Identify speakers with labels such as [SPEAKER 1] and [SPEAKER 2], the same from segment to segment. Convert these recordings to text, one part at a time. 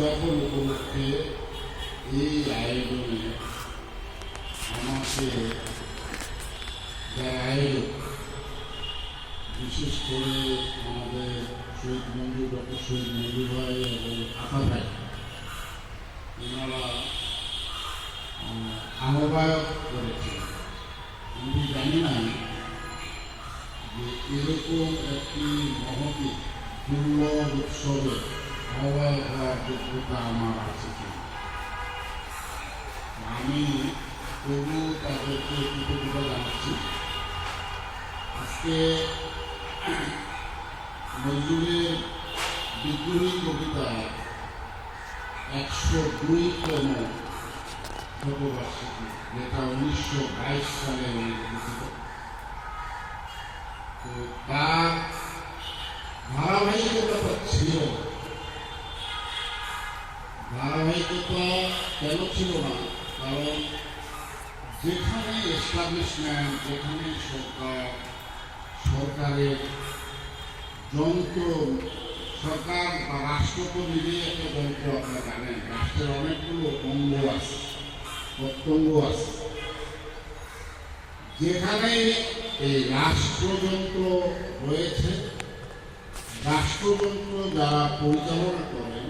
[SPEAKER 1] উদযাপন উপলক্ষে এই আয়োজনে আমাকে যারা আয়োজক, বিশেষ করে আমাদের শহীদ মঞ্জুর ডক্টর শহীদ মঞ্জুর ভাই এবং আকা ভাই, ওনারা আহ্বায়ক করেছেন। আমি জানি না যে এরকম একটি মহতি দুর্লভ উৎসবে আহ্বায়ক হওয়ার যোগ্যতা আমার আছে কিনা। আমি তবু তাদেরকে কৃতজ্ঞতা জানাচ্ছি। আজকে নজরুলের বিদ্রোহী কবিতা 102তম শতবার্ষিকী, যেটা 1922 সালে লিখিত। তো তার ধারাবাহিকতা ছিল। ধারাবাহিকতা কেন ছিল না? কারণ যেখানে এস্টাবলিশমেন্ট, যেখানে সরকারের যন্ত্র, সরকার বা রাষ্ট্র তো নিজেই একটা যন্ত্র, আপনারা জানেন রাষ্ট্রের অনেকগুলো অঙ্গ আছে, প্রত্যঙ্গ আছে। যেখানে এই রাষ্ট্রযন্ত্র রয়েছে, রাষ্ট্রযন্ত্র যারা পরিচালনা করেন,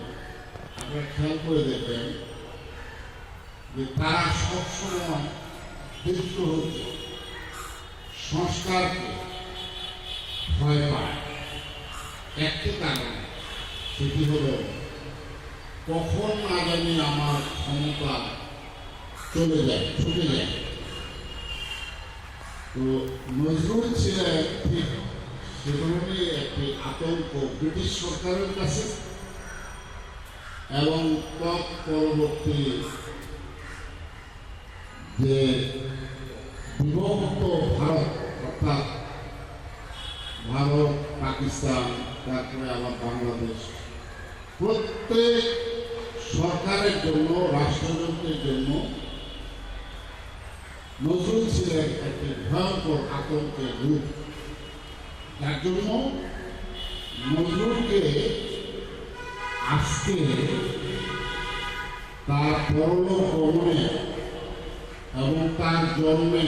[SPEAKER 1] আপনারা খেয়াল করে দেখবেন যে তারা সবসময় বিদ্রোহকে, সংস্কারকে ভয় পায়। একটি কারণ, সেটি হল কখন না জানি আমার ক্ষমতা চলে যায়, ছুটে যায়। তো নজরুল ছিলেন ঠিক সে ধরনের একটি আতঙ্ক ব্রিটিশ সরকারের কাছে এবং তৎপরবর্তী যে বিভক্ত ভারত, অর্থাৎ ভারত, পাকিস্তান, তারপরে আবার বাংলাদেশ, প্রত্যেক সরকারের জন্য, রাষ্ট্রযন্ত্রের জন্য নজরুল ছিলেন একটি ভয়ঙ্কর আতঙ্কের রূপ। তার জন্য নজরুলকে আজকে তার পরলোক গমনে এবং তার জন্মে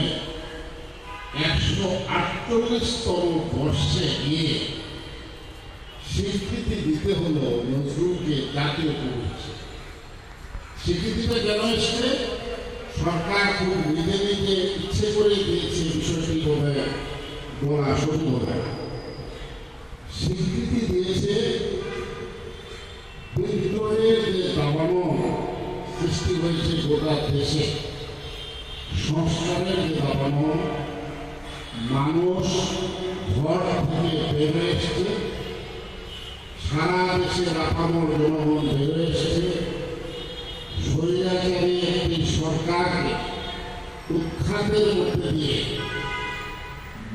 [SPEAKER 1] 148তম বর্ষে গিয়ে স্বীকৃতি দিতে হলো নজরুলকে জাতীয় কবি। স্বীকৃতিটা কেন এসছে? সরকার খুব নিজে নিজে ইচ্ছে করে দিয়েছে, বিষয়টি বলে বলা সত্যি হবে। স্বীকৃতি দিয়েছে বিদ্রোহের যে দাবানল সৃষ্টি হয়েছে গোটা দেশে, সংস্কারের যে দাবানল, মানুষ ঘর থেকে বেরোয় এসছে, সারা দেশে রাখামর জনগণ বেরোয় এসছে, স্বৈরাচারী একটি সরকারকে উৎখাতের মধ্যে দিয়ে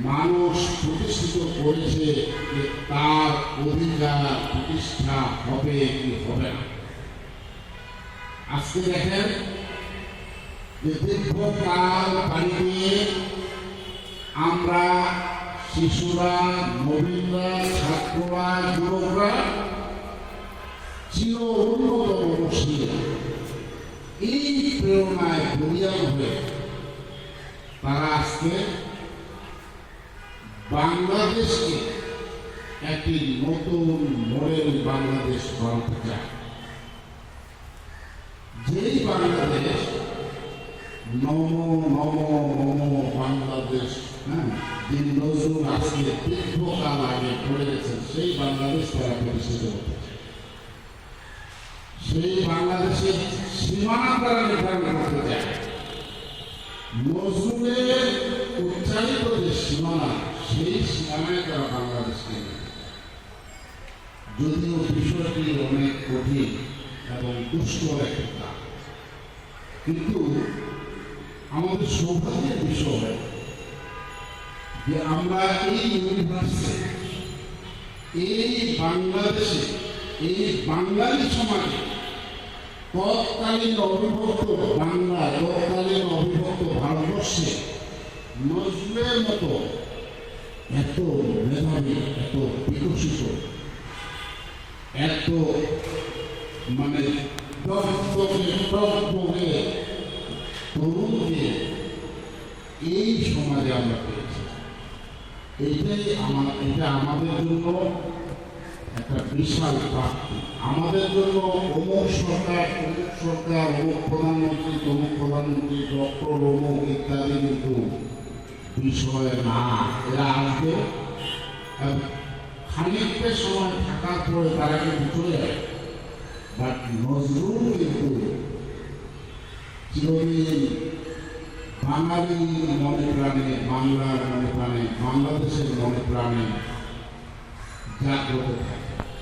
[SPEAKER 1] মানুষ প্রতিষ্ঠিত করেছে যে তার অধিকার প্রতিষ্ঠা হবে কি হবে না। আজকে দেখেন যে দীর্ঘকাল পানি দিয়ে আমরা শিশুরা, নবীনরা, ছাত্ররা, যুবকরা চির উন্নত মনস্বীরা এই প্রেরণায় বলিয়ান হয়ে তারা আজকে বাংলাদেশকে একটি নতুন মডেল বাংলাদেশ বানাতে চায়। যেই বাংলাদেশ নম নম নম বাংলাদেশ, যিনি নজরুল আজকে দীর্ঘকাল আগে করে গেছেন, সেই বাংলাদেশ তারা প্রতিষ্ঠিত করতে চায়। সেই বাংলাদেশের সীমানা তারা নির্ধারণ করতে চায়। নজরুলের উচ্চারিত যে সীমানা, সেই সীমানায় তারা বাংলাদেশকে, যদিও বিষয়টি অনেক কঠিন এবং দুষ্কর একটা, কিন্তু আমাদের সৌভাগ্যের বিষয় যে আমরা এই ইউনিভার্সে, এই বাংলাদেশে, এই বাঙালি সমাজে তৎকালীন অবিভক্ত বাংলা, তৎকালীন অবিভক্ত ভারতবর্ষে নজরুলের মতো এত মেধাবী, এত বিকশিত, এত মানে টকটকে তরুণকে এই সমাজে আমরা পেয়েছি। এটা আমাদের জন্য একটা বিশাল প্রাপ্তি। আমাদের জন্য অমুক সরকার অমুক প্রধানমন্ত্রী ডক্টর অমুক ইত্যাদি কিন্তু বিষয় না। এরা আসবে খানিকটা সময় থাকার পরে তারা কিন্তু চলে যায়। বাট নজরুল কিন্তু চিরদিন বাঙালি মনে প্রাণে, বাংলার মনে প্রাণে, বাংলাদেশের মনে প্রাণে জাগ্রত থাকে।